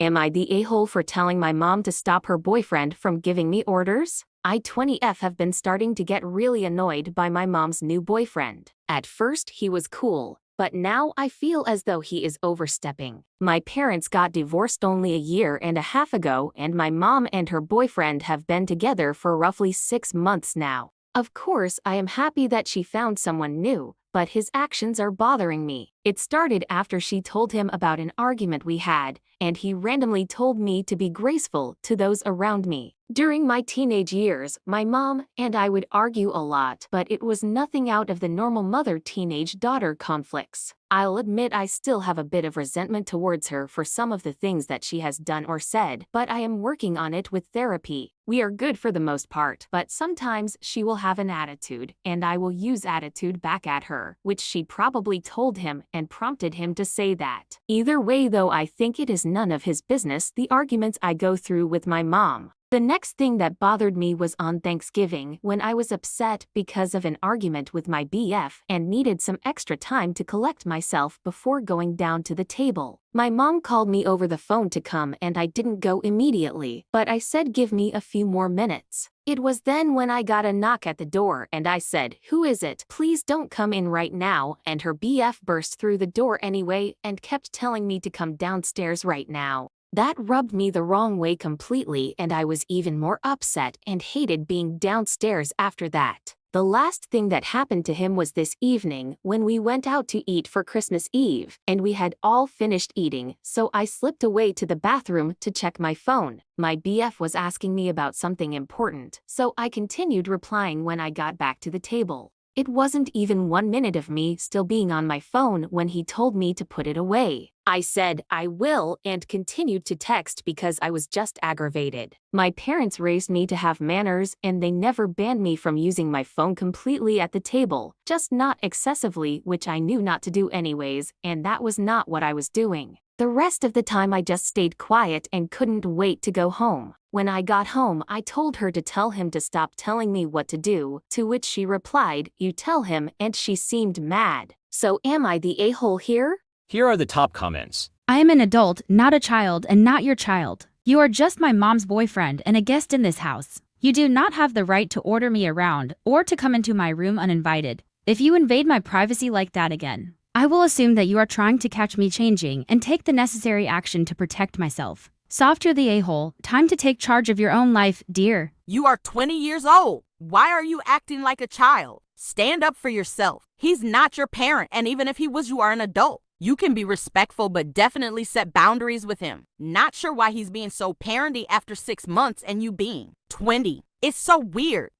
Am I the a-hole for telling my mom to stop her boyfriend from giving me orders? I 20F have been starting to get really annoyed by my mom's new boyfriend. At first he was cool, but now I feel as though he is overstepping. My parents got divorced only a year and a half ago, and my mom and her boyfriend have been together for roughly 6 months now. Of course, I am happy that she found someone new, but his actions are bothering me. It started after she told him about an argument we had, and he randomly told me to be graceful to those around me. During my teenage years, my mom and I would argue a lot, but it was nothing out of the normal mother-teenage-daughter conflicts. I'll admit I still have a bit of resentment towards her for some of the things that she has done or said, but I am working on it with therapy. We are good for the most part, but sometimes she will have an attitude, and I will use attitude back at her, which she probably told him and prompted him to say that. Either way though, I think it is none of his business the arguments I go through with my mom. The next thing that bothered me was on Thanksgiving when I was upset because of an argument with my BF and needed some extra time to collect myself before going down to the table. My mom called me over the phone to come and I didn't go immediately, but I said give me a few more minutes. It was then when I got a knock at the door and I said, "Who is it? Please don't come in right now," and her BF burst through the door anyway and kept telling me to come downstairs right now. That rubbed me the wrong way completely, and I was even more upset and hated being downstairs after that. The last thing that happened to him was this evening when we went out to eat for Christmas Eve, and we had all finished eating, so I slipped away to the bathroom to check my phone. My BF was asking me about something important, so I continued replying when I got back to the table. It wasn't even 1 minute of me still being on my phone when he told me to put it away. I said, "I will," and continued to text because I was just aggravated. My parents raised me to have manners and they never banned me from using my phone completely at the table, just not excessively, which I knew not to do anyways, and that was not what I was doing. The rest of the time I just stayed quiet and couldn't wait to go home. When I got home, I told her to tell him to stop telling me what to do, to which she replied, "You tell him," and she seemed mad. So am I the a-hole here? Here are the top comments. I am an adult, not a child, and not your child. You are just my mom's boyfriend and a guest in this house. You do not have the right to order me around or to come into my room uninvited. If you invade my privacy like that again, I will assume that you are trying to catch me changing and take the necessary action to protect myself. Softer the a-hole, time to take charge of your own life, dear. You are 20 years old. Why are you acting like a child? Stand up for yourself. He's not your parent, and even if he was, you are an adult. You can be respectful, but definitely set boundaries with him. Not sure why he's being so parenty after 6 months and you being 20. It's so weird.